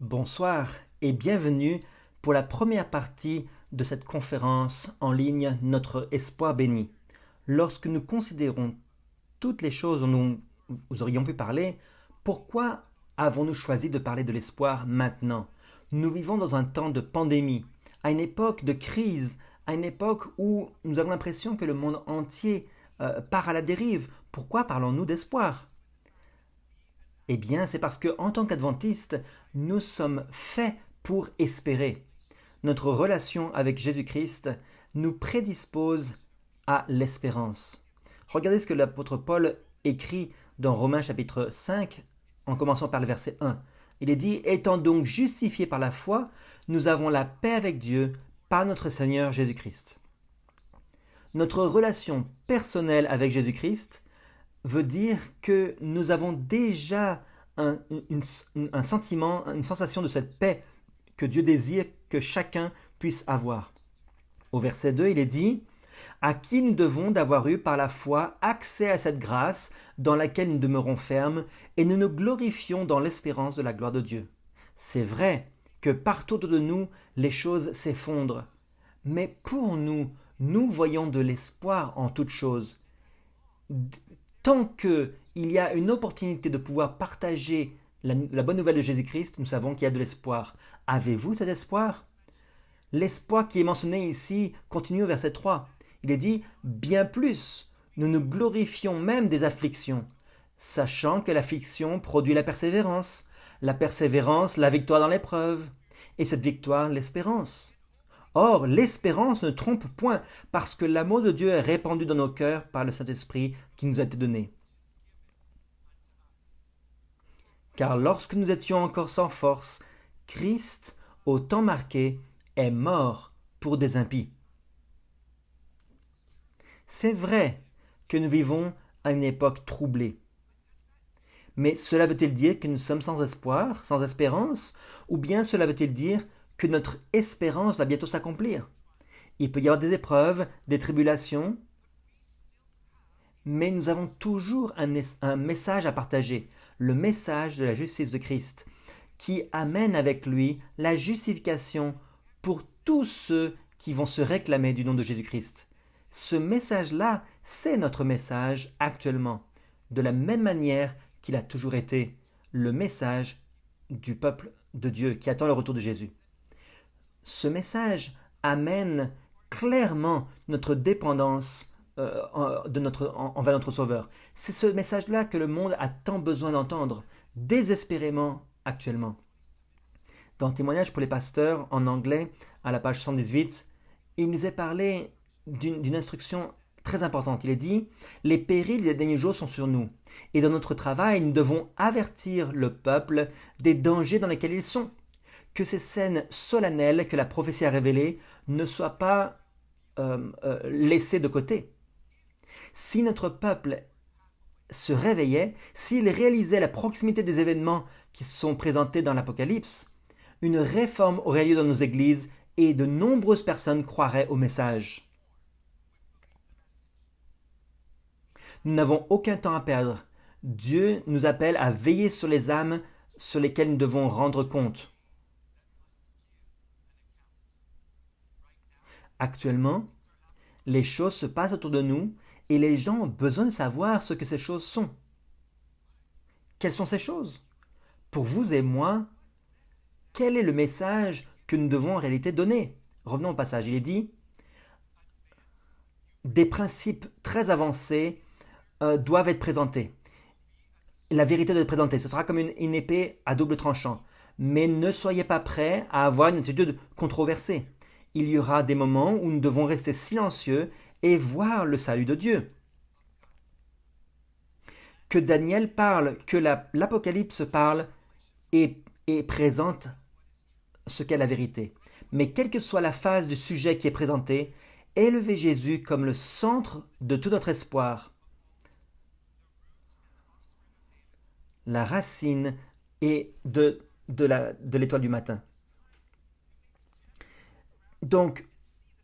Bonsoir et bienvenue pour la première partie de cette conférence en ligne Notre Espoir béni. Lorsque nous considérons toutes les choses dont nous aurions pu parler, pourquoi avons-nous choisi de parler de l'espoir maintenant? Nous vivons dans un temps de pandémie, à une époque de crise, à une époque où nous avons l'impression que le monde entier part à la dérive. Pourquoi parlons-nous d'espoir? Eh bien, c'est parce que, en tant qu'adventistes, nous sommes faits pour espérer. Notre relation avec Jésus-Christ nous prédispose à l'espérance. Regardez ce que l'apôtre Paul écrit dans Romains chapitre 5, en commençant par le verset 1. Il est dit: étant donc justifiés par la foi, nous avons la paix avec Dieu par notre Seigneur Jésus-Christ. Notre relation personnelle avec Jésus-Christ veut dire que nous avons déjà un sentiment, une sensation de cette paix que Dieu désire que chacun puisse avoir. Au verset 2, il est dit: à qui nous devons d'avoir eu par la foi accès à cette grâce dans laquelle nous demeurons fermes et nous nous glorifions dans l'espérance de la gloire de Dieu. C'est vrai que partout autour de nous, les choses s'effondrent. Mais pour nous, nous voyons de l'espoir en toutes choses. Tant qu'il y a une opportunité de pouvoir partager la bonne nouvelle de Jésus-Christ, nous savons qu'il y a de l'espoir. Avez-vous cet espoir? L'espoir qui est mentionné ici continue au verset 3. Il est dit: bien plus, nous nous glorifions même des afflictions, sachant que l'affliction produit la persévérance, la victoire dans l'épreuve, et cette victoire, l'espérance. Or, l'espérance ne trompe point, parce que l'amour de Dieu est répandu dans nos cœurs par le Saint-Esprit qui nous a été donné. Car lorsque nous étions encore sans force, Christ, au temps marqué, est mort pour des impies. C'est vrai que nous vivons à une époque troublée. Mais cela veut-il dire que nous sommes sans espoir, sans espérance, ou bien cela veut-il dire que notre espérance va bientôt s'accomplir? Il peut y avoir des épreuves, des tribulations, mais nous avons toujours un message à partager, le message de la justice de Christ, qui amène avec lui la justification pour tous ceux qui vont se réclamer du nom de Jésus-Christ. Ce message-là, c'est notre message actuellement, de la même manière qu'il a toujours été le message du peuple de Dieu qui attend le retour de Jésus. Ce message amène clairement notre dépendance envers notre Sauveur. C'est ce message-là que le monde a tant besoin d'entendre, désespérément actuellement. Dans Témoignage pour les pasteurs, en anglais, à la page 118, il nous est parlé d'une instruction très importante. Il est dit: les périls des derniers jours sont sur nous, et dans notre travail, nous devons avertir le peuple des dangers dans lesquels ils sont. Que ces scènes solennelles que la prophétie a révélées ne soient pas laissées de côté. Si notre peuple se réveillait, s'il réalisait la proximité des événements qui sont présentés dans l'Apocalypse, une réforme aurait lieu dans nos églises et de nombreuses personnes croiraient au message. Nous n'avons aucun temps à perdre. Dieu nous appelle à veiller sur les âmes sur lesquelles nous devons rendre compte. Actuellement, les choses se passent autour de nous et les gens ont besoin de savoir ce que ces choses sont. Quelles sont ces choses? Pour vous et moi, quel est le message que nous devons en réalité donner? Revenons au passage, il est dit: des principes très avancés doivent être présentés. La vérité doit être présentée. Ce sera comme une épée à double tranchant. Mais ne soyez pas prêts à avoir une attitude controversée. Il y aura des moments où nous devons rester silencieux et voir le salut de Dieu. Que Daniel parle, que l'Apocalypse parle et présente ce qu'est la vérité. Mais quelle que soit la phase du sujet qui est présentée, élevez Jésus comme le centre de tout notre espoir. La racine est de l'étoile du matin. Donc,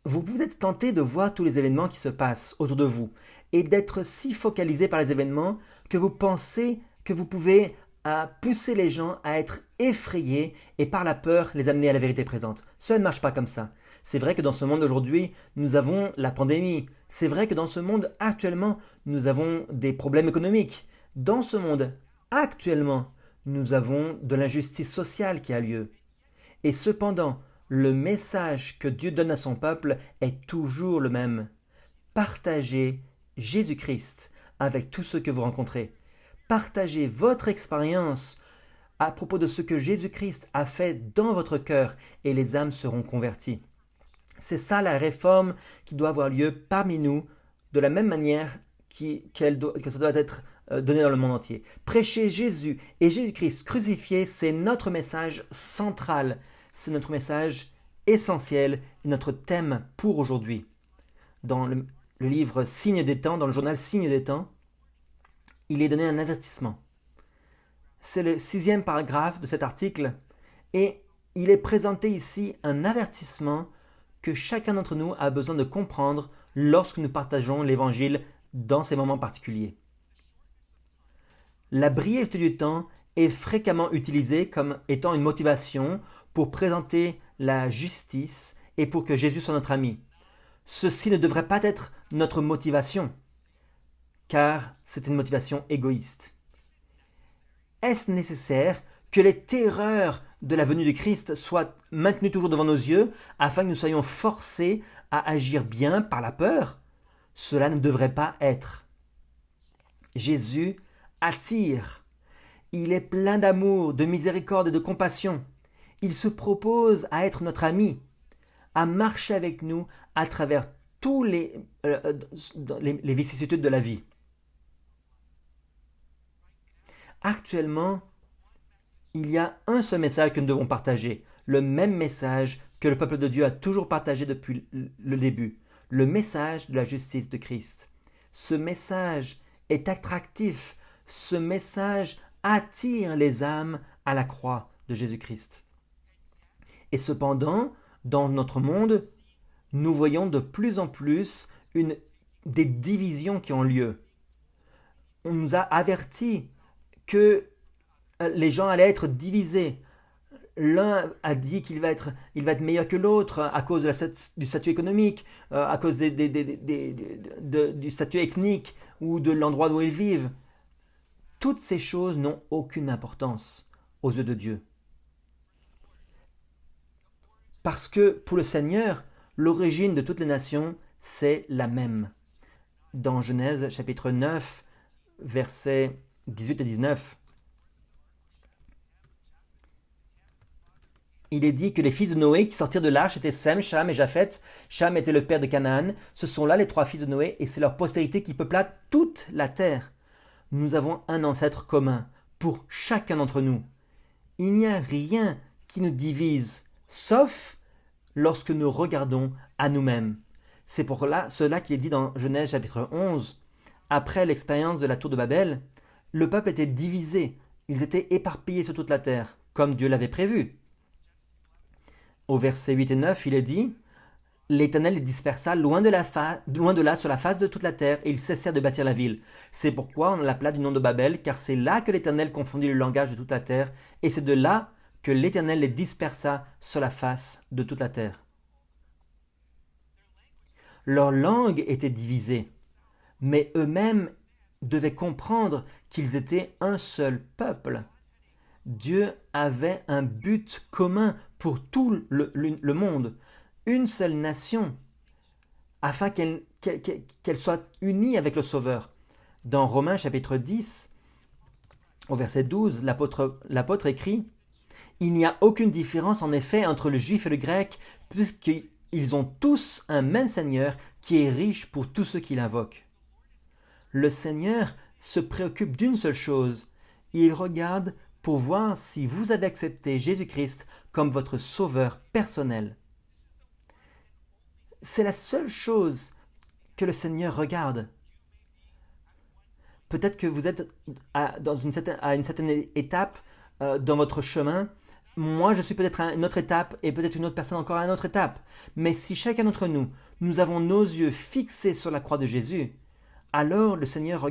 vous pouvez être tenté de voir tous les événements qui se passent autour de vous et d'être si focalisé par les événements que vous pensez que vous pouvez à pousser les gens à être effrayés et par la peur les amener à la vérité présente. Cela ne marche pas comme ça. C'est vrai que dans ce monde aujourd'hui, nous avons la pandémie. C'est vrai que dans ce monde actuellement, nous avons des problèmes économiques. Dans ce monde actuellement, nous avons de l'injustice sociale qui a lieu. Et cependant, le message que Dieu donne à son peuple est toujours le même. Partagez Jésus-Christ avec tous ceux que vous rencontrez. Partagez votre expérience à propos de ce que Jésus-Christ a fait dans votre cœur et les âmes seront converties. C'est ça la réforme qui doit avoir lieu parmi nous de la même manière que ça doit être donné dans le monde entier. Prêcher Jésus et Jésus-Christ crucifié, c'est notre message central, c'est notre message essentiel, notre thème pour aujourd'hui. Dans le livre Signes des temps, dans le journal Signes des temps, il est donné un avertissement. C'est le 6e paragraphe de cet article et il est présenté ici un avertissement que chacun d'entre nous a besoin de comprendre lorsque nous partageons l'évangile dans ces moments particuliers. La brièveté du temps est fréquemment utilisée comme étant une motivation pour présenter la justice et pour que Jésus soit notre ami. Ceci ne devrait pas être notre motivation, car c'est une motivation égoïste. Est-ce nécessaire que les terreurs de la venue de Christ soient maintenues toujours devant nos yeux afin que nous soyons forcés à agir bien par la peur? Cela ne devrait pas être. Jésus attire. Il est plein d'amour, de miséricorde et de compassion. Il se propose à être notre ami, à marcher avec nous à travers tous les vicissitudes de la vie. Actuellement, il y a un seul message que nous devons partager, le même message que le peuple de Dieu a toujours partagé depuis le début, le message de la justice de Christ. Ce message est attractif, ce message attire les âmes à la croix de Jésus-Christ. Et cependant, dans notre monde, nous voyons de plus en plus des divisions qui ont lieu. On nous a avertis que les gens allaient être divisés. L'un a dit qu'il va être meilleur que l'autre à cause du statut économique, à cause du statut ethnique ou de l'endroit où ils vivent. Toutes ces choses n'ont aucune importance aux yeux de Dieu. Parce que pour le Seigneur, l'origine de toutes les nations, c'est la même. Dans Genèse chapitre 9, versets 18 et 19, il est dit que les fils de Noé qui sortirent de l'arche étaient Sem, Cham et Japheth. Cham était le père de Canaan. Ce sont là les 3 fils de Noé et c'est leur postérité qui peupla toute la terre. Nous avons un ancêtre commun pour chacun d'entre nous. Il n'y a rien qui nous divise, sauf lorsque nous regardons à nous-mêmes. C'est pour cela qu'il est dit dans Genèse chapitre 11, après l'expérience de la tour de Babel, le peuple était divisé, ils étaient éparpillés sur toute la terre, comme Dieu l'avait prévu. Au verset 8 et 9, il est dit « L'Éternel les dispersa loin de là sur la face de toute la terre, et ils cessèrent de bâtir la ville. C'est pourquoi on l'appela du nom de Babel, car c'est là que l'Éternel confondit le langage de toute la terre, et c'est de là que l'Éternel les dispersa sur la face de toute la terre. » Leur langue était divisée, mais eux-mêmes devaient comprendre qu'ils étaient un seul peuple. Dieu avait un but commun pour tout le monde, une seule nation, afin qu'elle soit unie avec le Sauveur. Dans Romains chapitre 10, au verset 12, l'apôtre écrit « Il n'y a aucune différence en effet entre le juif et le grec, puisqu'ils ont tous un même Seigneur qui est riche pour tous ceux qui l'invoquent. » Le Seigneur se préoccupe d'une seule chose, il regarde pour voir si vous avez accepté Jésus-Christ comme votre sauveur personnel. C'est la seule chose que le Seigneur regarde. Peut-être que vous êtes à une certaine étape dans votre chemin. Moi, je suis peut-être à une autre étape et peut-être une autre personne encore à une autre étape. Mais si chacun d'entre nous, nous avons nos yeux fixés sur la croix de Jésus, alors le Seigneur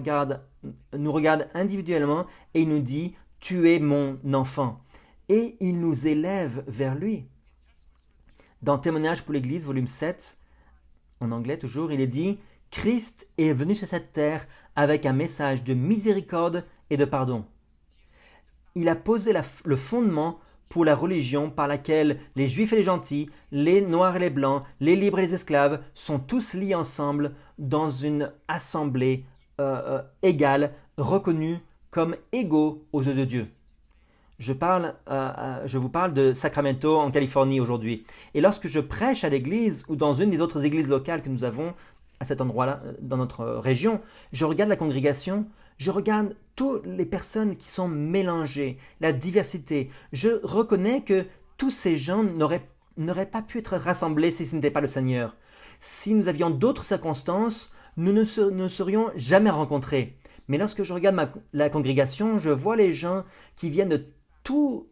nous regarde individuellement et il nous dit tu es mon enfant. Et il nous élève vers lui. Dans Témoignage pour l'Église, volume 7, en anglais toujours, il est dit « Christ est venu sur cette terre avec un message de miséricorde et de pardon. » Il a posé le fondement pour la religion par laquelle les juifs et les gentils, les noirs et les blancs, les libres et les esclaves sont tous liés ensemble dans une assemblée égale, reconnue comme égaux aux yeux de Dieu. Je vous parle de Sacramento en Californie aujourd'hui. Et lorsque je prêche à l'église ou dans une des autres églises locales que nous avons à cet endroit-là, dans notre région, je regarde la congrégation, je regarde toutes les personnes qui sont mélangées, la diversité. Je reconnais que tous ces gens n'auraient pas pu être rassemblés si ce n'était pas le Seigneur. Si nous avions d'autres circonstances, nous ne serions jamais rencontrés. Mais lorsque je regarde la congrégation, je vois les gens qui viennent de tout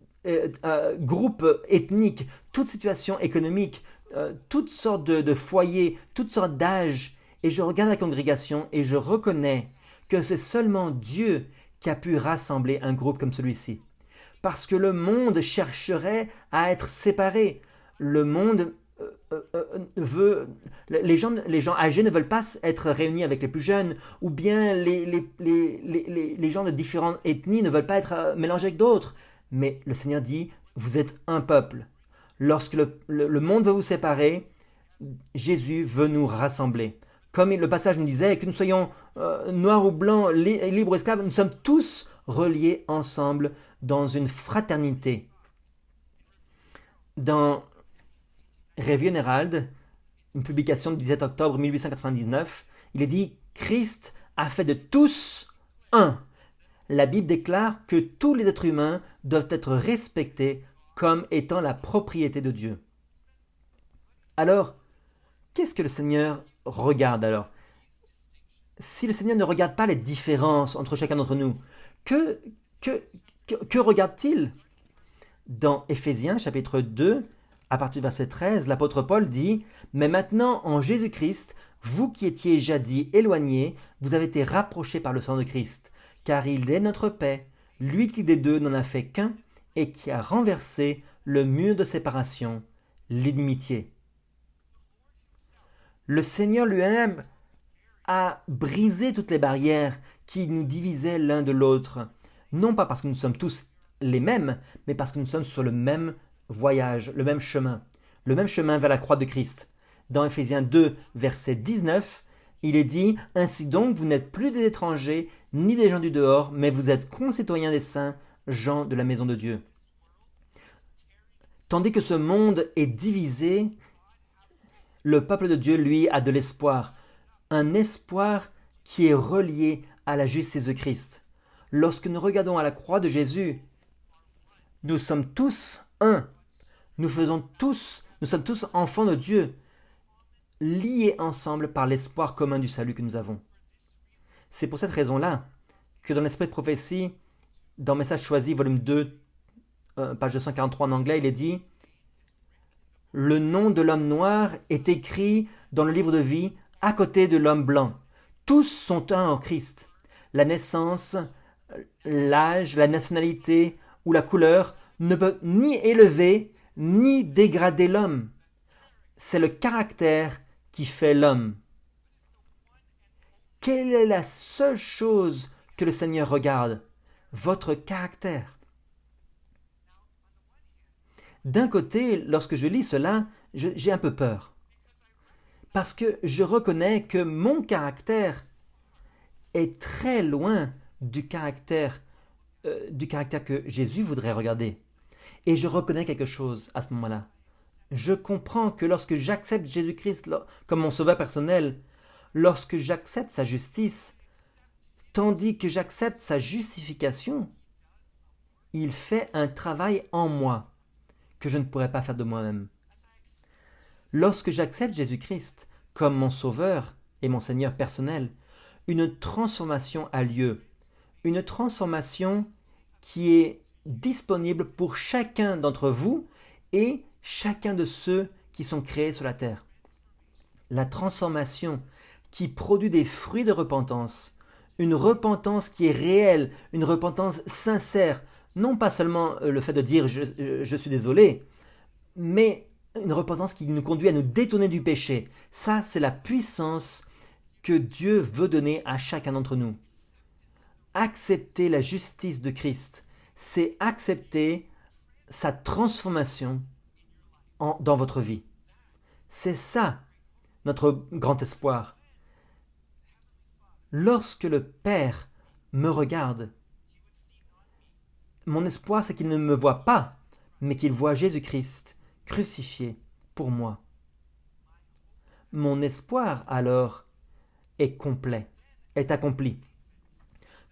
groupe ethnique, toute situation économique, toutes sortes de foyers, toutes sortes d'âges. Et je regarde la congrégation et je reconnais que c'est seulement Dieu qui a pu rassembler un groupe comme celui-ci. Parce que le monde chercherait à être séparé. Le monde les gens âgés ne veulent pas être réunis avec les plus jeunes, ou bien les gens de différentes ethnies ne veulent pas être mélangés avec d'autres. Mais le Seigneur dit, vous êtes un peuple. Lorsque le monde veut vous séparer, Jésus veut nous rassembler. Comme le passage nous disait, que nous soyons noirs ou blancs, libres ou esclaves, nous sommes tous reliés ensemble dans une fraternité. Dans Revue Herald, une publication du 17 octobre 1899, il est dit « Christ a fait de tous un ». La Bible déclare que tous les êtres humains doivent être respectés comme étant la propriété de Dieu. Alors, qu'est-ce que le Seigneur regarde alors? Si le Seigneur ne regarde pas les différences entre chacun d'entre nous, que regarde-t-il? Dans Éphésiens chapitre 2, à partir du verset 13, l'apôtre Paul dit « Mais maintenant, en Jésus-Christ, vous qui étiez jadis éloignés, vous avez été rapprochés par le sang de Christ, car il est notre paix, lui qui des deux n'en a fait qu'un, et qui a renversé le mur de séparation, l'inimitié. » Le Seigneur lui-même a brisé toutes les barrières qui nous divisaient l'un de l'autre, non pas parce que nous sommes tous les mêmes, mais parce que nous sommes sur le même voyage, le même chemin vers la croix de Christ. Dans Éphésiens 2, verset 19, il est dit « Ainsi donc, vous n'êtes plus des étrangers, ni des gens du dehors, mais vous êtes concitoyens des saints, gens de la maison de Dieu. » Tandis que ce monde est divisé, le peuple de Dieu, lui, a de l'espoir. Un espoir qui est relié à la justice de Christ. Lorsque nous regardons à la croix de Jésus, nous sommes tous un. Nous sommes tous enfants de Dieu, liés ensemble par l'espoir commun du salut que nous avons. C'est pour cette raison-là que dans l'Esprit de prophétie, dans Message choisi, volume 2, page 243 en anglais, il est dit « Le nom de l'homme noir est écrit dans le livre de vie à côté de l'homme blanc. Tous sont un en Christ. La naissance, l'âge, la nationalité ou la couleur ne peuvent ni élever ni dégrader l'homme. C'est le caractère qui fait l'homme. » Quelle est la seule chose que le Seigneur regarde? Votre caractère. D'un côté, lorsque je lis cela, j'ai un peu peur. Parce que je reconnais que mon caractère est très loin du caractère que Jésus voudrait regarder. Et je reconnais quelque chose à ce moment-là. Je comprends que lorsque j'accepte Jésus-Christ comme mon sauveur personnel, lorsque j'accepte sa justice, tandis que j'accepte sa justification, il fait un travail en moi que je ne pourrais pas faire de moi-même. Lorsque j'accepte Jésus-Christ comme mon sauveur et mon Seigneur personnel, une transformation a lieu. Une transformation qui est disponible pour chacun d'entre vous et chacun de ceux qui sont créés sur la terre. La transformation qui produit des fruits de repentance, une repentance qui est réelle, une repentance sincère, Non pas seulement le fait de dire je suis désolé, mais une repentance qui nous conduit à nous détourner du péché. Ça, c'est la puissance que Dieu veut donner à chacun d'entre nous. Accepter la justice de Christ, c'est accepter sa transformation dans votre vie. C'est ça notre grand espoir. Lorsque le Père me regarde, mon espoir c'est qu'il ne me voit pas, mais qu'il voit Jésus-Christ crucifié pour moi. Mon espoir alors est complet, est accompli.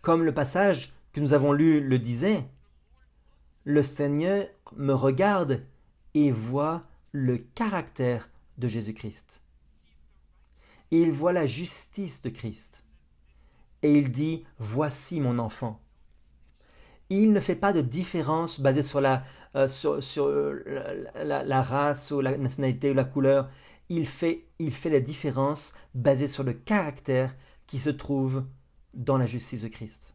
Comme le passage que nous avons lu le disait, le Seigneur me regarde et voit le caractère de Jésus-Christ. Il voit la justice de Christ. Et il dit, voici mon enfant. Il ne fait pas de différence basée sur la race ou la nationalité ou la couleur. Il fait la différence basée sur le caractère qui se trouve dans la justice de Christ.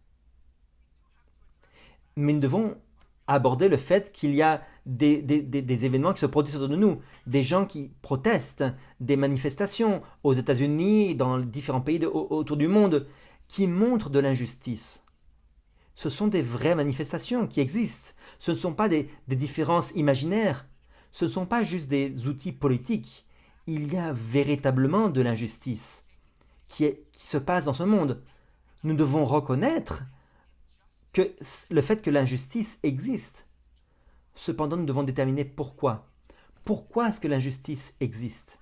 Mais nous devons aborder le fait qu'il y a des événements qui se produisent autour de nous, des gens qui protestent, des manifestations aux États-Unis, dans différents pays autour du monde, qui montrent de l'injustice. Ce sont des vraies manifestations qui existent. Ce ne sont pas des différences imaginaires. Ce ne sont pas juste des outils politiques. Il y a véritablement de l'injustice qui se passe dans ce monde. Nous devons reconnaître que le fait que l'injustice existe. Cependant, nous devons déterminer pourquoi. Pourquoi est-ce que l'injustice existe?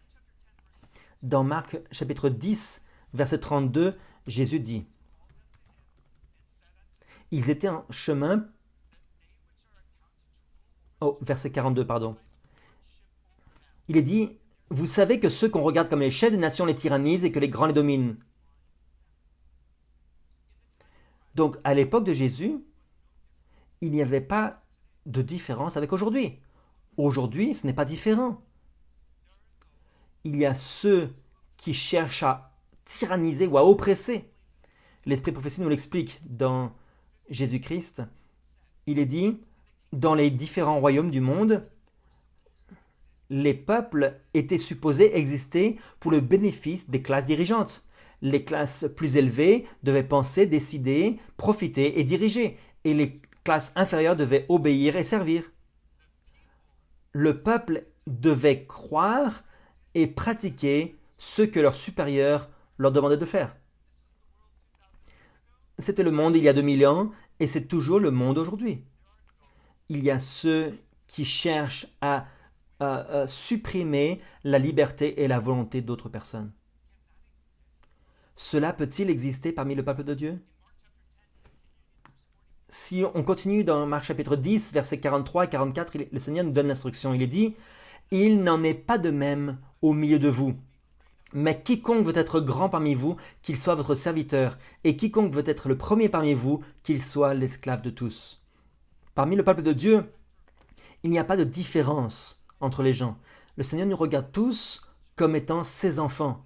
Dans Marc chapitre 10, verset 32, Jésus dit, ils étaient en chemin... Oh, verset 42, pardon. Il est dit, vous savez que ceux qu'on regarde comme les chefs des nations les tyrannisent et que les grands les dominent. Donc, à l'époque de Jésus, il n'y avait pas de différence avec aujourd'hui. Aujourd'hui, ce n'est pas différent. Il y a ceux qui cherchent à tyranniser ou à oppresser. L'Esprit prophétie nous l'explique dans Jésus-Christ. Il est dit, dans les différents royaumes du monde, les peuples étaient supposés exister pour le bénéfice des classes dirigeantes. Les classes plus élevées devaient penser, décider, profiter et diriger, et les classes inférieures devaient obéir et servir. Le peuple devait croire et pratiquer ce que leurs supérieurs leur demandaient de faire. C'était le monde il y a 2000 ans, et c'est toujours le monde aujourd'hui. Il y a ceux qui cherchent à supprimer la liberté et la volonté d'autres personnes. Cela peut-il exister parmi le peuple de Dieu? Si on continue dans Marc chapitre 10, versets 43 et 44, le Seigneur nous donne l'instruction. Il est dit, « Il n'en est pas de même au milieu de vous. Mais quiconque veut être grand parmi vous, qu'il soit votre serviteur, et quiconque veut être le premier parmi vous, qu'il soit l'esclave de tous. » Parmi le peuple de Dieu, il n'y a pas de différence entre les gens. Le Seigneur nous regarde tous comme étant ses enfants.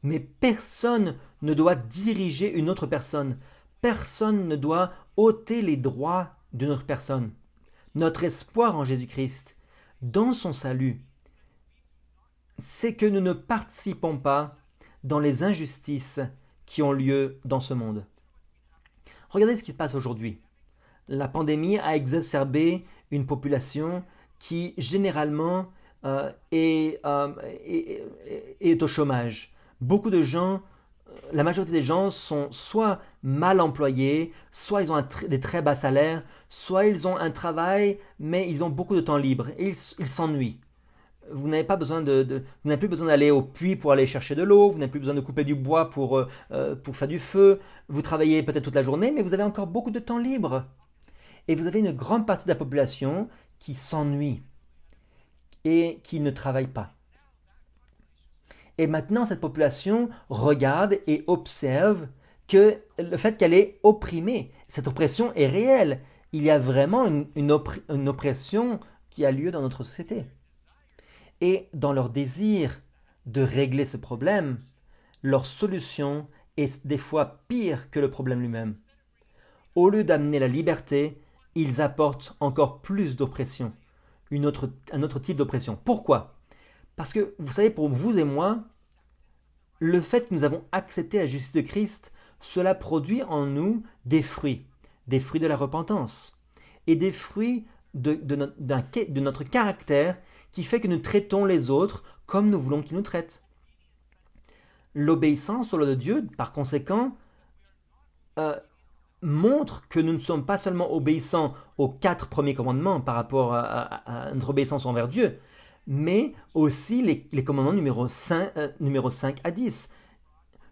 Mais personne ne doit diriger une autre personne. Personne ne doit ôter les droits d'une autre personne. Notre espoir en Jésus-Christ, dans son salut, c'est que nous ne participons pas dans les injustices qui ont lieu dans ce monde. Regardez ce qui se passe aujourd'hui. La pandémie a exacerbé une population qui généralement est au chômage. Beaucoup de gens, la majorité des gens sont soit mal employés, soit ils ont des très bas salaires, soit ils ont un travail, mais ils ont beaucoup de temps libre et ils s'ennuient. Vous n'avez plus besoin d'aller au puits pour aller chercher de l'eau, vous n'avez plus besoin de couper du bois pour faire du feu, vous travaillez peut-être toute la journée, mais vous avez encore beaucoup de temps libre. Et vous avez une grande partie de la population qui s'ennuie et qui ne travaille pas. Et maintenant, cette population regarde et observe que le fait qu'elle est opprimée, cette oppression est réelle. Il y a vraiment une oppression qui a lieu dans notre société. Et dans leur désir de régler ce problème, leur solution est des fois pire que le problème lui-même. Au lieu d'amener la liberté, ils apportent encore plus d'oppression, un autre type d'oppression. Pourquoi? Parce que, vous savez, pour vous et moi, le fait que nous avons accepté la justice de Christ, cela produit en nous des fruits de la repentance, et des fruits de notre caractère qui fait que nous traitons les autres comme nous voulons qu'ils nous traitent. L'obéissance aux lois de Dieu, par conséquent, euh, montre que nous ne sommes pas seulement obéissants aux 4 premiers commandements par rapport à notre obéissance envers Dieu, mais aussi les commandements numéro 5 à 10.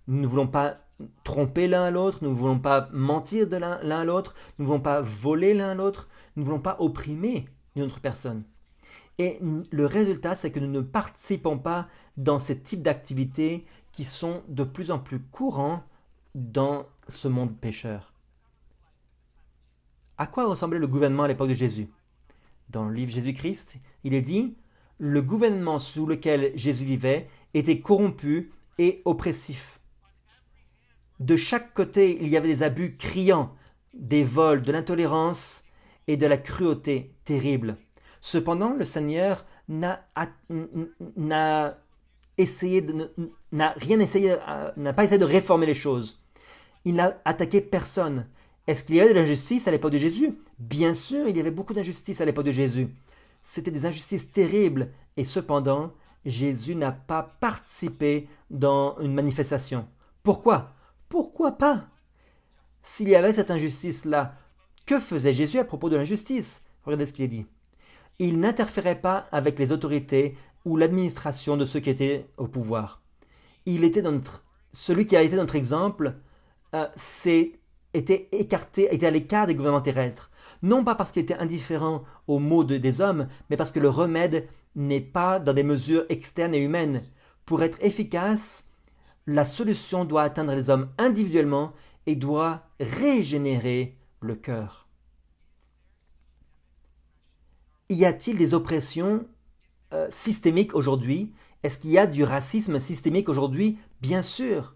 Nous ne voulons pas tromper l'un à l'autre, nous ne voulons pas mentir de l'un à l'autre, nous ne voulons pas voler l'un à l'autre, nous ne voulons pas opprimer une autre personne. Et le résultat, c'est que nous ne participons pas dans ces types d'activités qui sont de plus en plus courants dans ce monde pécheur. À quoi ressemblait le gouvernement à l'époque de Jésus? Dans le livre Jésus-Christ, il est dit: le gouvernement sous lequel Jésus vivait était corrompu et oppressif. De chaque côté, il y avait des abus criants, des vols, de l'intolérance et de la cruauté terrible. Cependant, le Seigneur n'a pas essayé de réformer les choses. Il n'a attaqué personne. Est-ce qu'il y avait de l'injustice à l'époque de Jésus? Bien sûr, il y avait beaucoup d'injustice à l'époque de Jésus. C'était des injustices terribles, et cependant, Jésus n'a pas participé dans une manifestation. Pourquoi? Pourquoi pas? S'il y avait cette injustice-là, que faisait Jésus à propos de l'injustice? Regardez ce qu'il est dit. Il n'interférait pas avec les autorités ou l'administration de ceux qui étaient au pouvoir. Celui qui a été notre exemple, était à l'écart des gouvernements terrestres. Non pas parce qu'il était indifférent aux maux des hommes, mais parce que le remède n'est pas dans des mesures externes et humaines. Pour être efficace, la solution doit atteindre les hommes individuellement et doit régénérer le cœur. Y a-t-il des oppressions systémiques aujourd'hui? Est-ce qu'il y a du racisme systémique aujourd'hui? Bien sûr.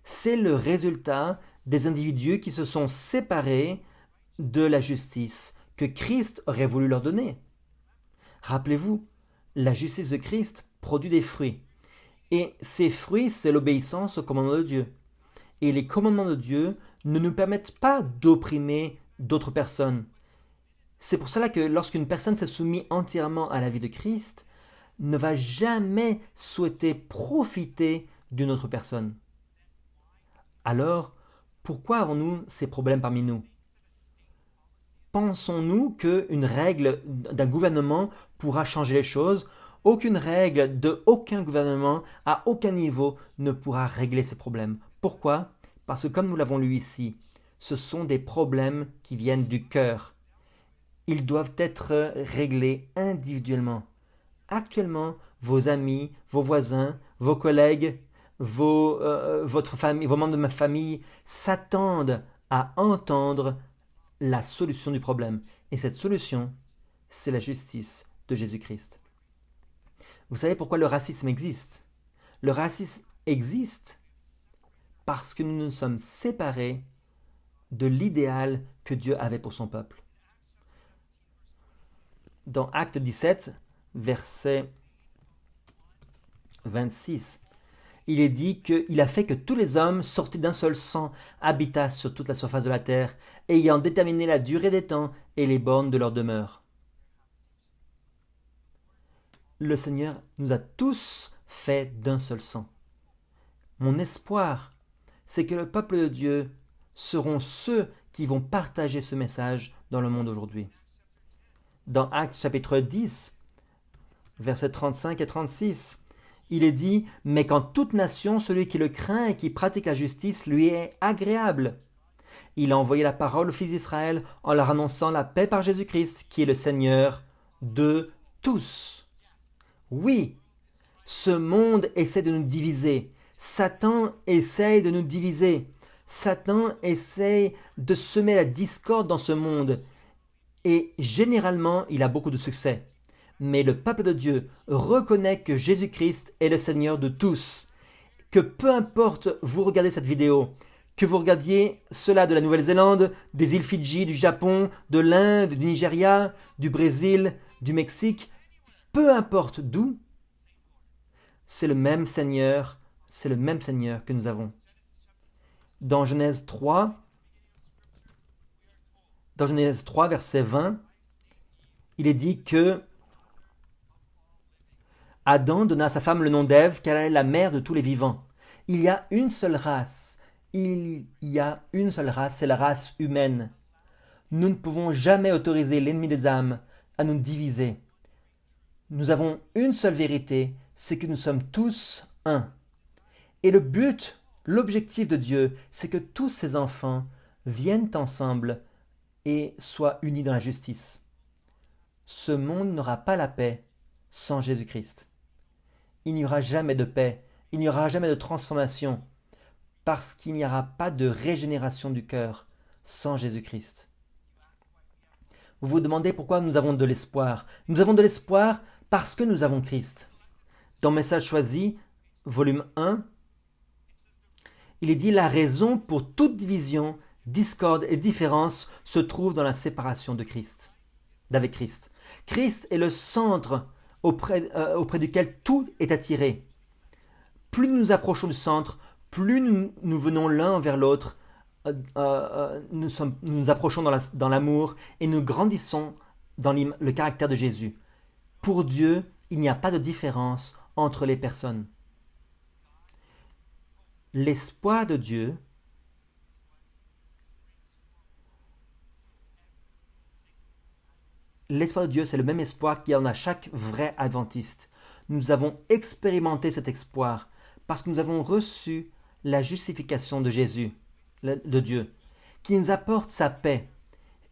C'est le résultat des individus qui se sont séparés de la justice que Christ aurait voulu leur donner. Rappelez-vous, la justice de Christ produit des fruits. Et ces fruits, c'est l'obéissance aux commandements de Dieu. Et les commandements de Dieu ne nous permettent pas d'opprimer d'autres personnes. C'est pour cela que lorsqu'une personne s'est soumise entièrement à la vie de Christ, ne va jamais souhaiter profiter d'une autre personne. Alors, pourquoi avons-nous ces problèmes parmi nous? Pensons-nous qu'une règle d'un gouvernement pourra changer les choses? Aucune règle de aucun gouvernement à aucun niveau ne pourra régler ces problèmes. Pourquoi? Parce que comme nous l'avons lu ici, ce sont des problèmes qui viennent du cœur. Ils doivent être réglés individuellement. Actuellement, vos amis, vos voisins, vos collègues, votre famille, vos membres de ma famille s'attendent à entendre la solution du problème. Et cette solution, c'est la justice de Jésus-Christ. Vous savez pourquoi le racisme existe? Le racisme existe parce que nous nous sommes séparés de l'idéal que Dieu avait pour son peuple. Dans Acte 17, verset 26, il est dit qu'il a fait que tous les hommes sortis d'un seul sang habitassent sur toute la surface de la terre, ayant déterminé la durée des temps et les bornes de leur demeure. Le Seigneur nous a tous fait d'un seul sang. Mon espoir, c'est que le peuple de Dieu seront ceux qui vont partager ce message dans le monde aujourd'hui. Dans Actes chapitre 10, versets 35 et 36, il est dit « Mais qu'en toute nation, celui qui le craint et qui pratique la justice lui est agréable. Il a envoyé la parole aux fils d'Israël en leur annonçant la paix par Jésus-Christ, qui est le Seigneur de tous. » Oui, ce monde essaie de nous diviser. Satan essaie de nous diviser. Satan essaie de semer la discorde dans ce monde. Et généralement, il a beaucoup de succès. Mais le peuple de Dieu reconnaît que Jésus-Christ est le Seigneur de tous. Que peu importe, vous regardez cette vidéo, Que vous regardiez cela de la Nouvelle-Zélande, des îles Fidji, du Japon, de l'Inde, du Nigeria, du Brésil, du Mexique, peu importe d'où, c'est le même Seigneur que nous avons. Dans Genèse 3, verset 20, il est dit que Adam donna à sa femme le nom d'Ève, car elle est la mère de tous les vivants. Il y a une seule race. C'est la race humaine. Nous ne pouvons jamais autoriser l'ennemi des âmes à nous diviser. Nous avons une seule vérité, c'est que nous sommes tous un. Et l'objectif de Dieu, c'est que tous ses enfants viennent ensemble et soient unis dans la justice. Ce monde n'aura pas la paix sans Jésus-Christ. Il n'y aura jamais de paix, il n'y aura jamais de transformation, parce qu'il n'y aura pas de régénération du cœur sans Jésus-Christ. Vous vous demandez pourquoi nous avons de l'espoir. Nous avons de l'espoir parce que nous avons Christ. Dans Message choisi, volume 1, il est dit « La raison pour toute division, discorde et différence se trouve dans la séparation d'avec Christ. Christ est le centre auprès duquel tout est attiré. Plus nous nous approchons du centre, plus nous venons l'un vers l'autre, nous nous approchons dans l'amour et nous grandissons dans le caractère de Jésus. Pour Dieu, il n'y a pas de différence entre les personnes. L'espoir de Dieu c'est le même espoir qu'il y en a chaque vrai adventiste. Nous avons expérimenté cet espoir parce que nous avons reçu la justification de Jésus, de Dieu, qui nous apporte sa paix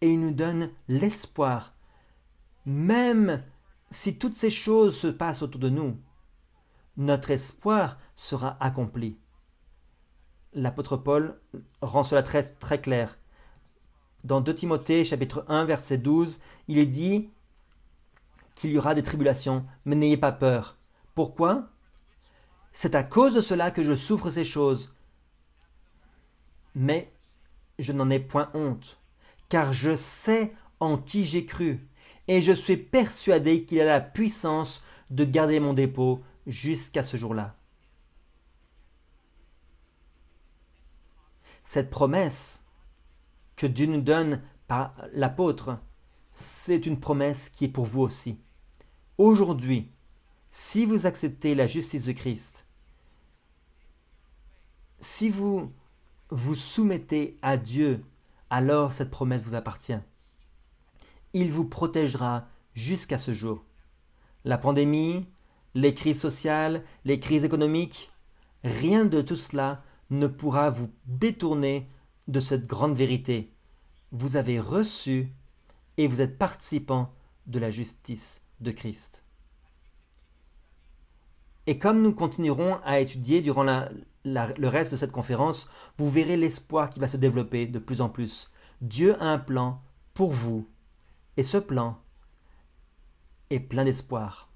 et il nous donne l'espoir. Même si toutes ces choses se passent autour de nous, notre espoir sera accompli. L'apôtre Paul rend cela très, très clair. Dans 2 Timothée, chapitre 1, verset 12, il est dit qu'il y aura des tribulations, mais n'ayez pas peur. Pourquoi ? C'est à cause de cela que je souffre ces choses. Mais je n'en ai point honte, car je sais en qui j'ai cru, et je suis persuadé qu'il a la puissance de garder mon dépôt jusqu'à ce jour-là. Cette promesse que Dieu nous donne par l'apôtre, c'est une promesse qui est pour vous aussi. Aujourd'hui, si vous acceptez la justice de Christ, si vous vous soumettez à Dieu, alors cette promesse vous appartient. Il vous protégera jusqu'à ce jour. La pandémie, les crises sociales, les crises économiques, rien de tout cela ne pourra vous détourner de cette grande vérité. Vous avez reçu et vous êtes participant de la justice de Christ. Et comme nous continuerons à étudier durant le reste de cette conférence, vous verrez l'espoir qui va se développer de plus en plus. Dieu a un plan pour vous et ce plan est plein d'espoir.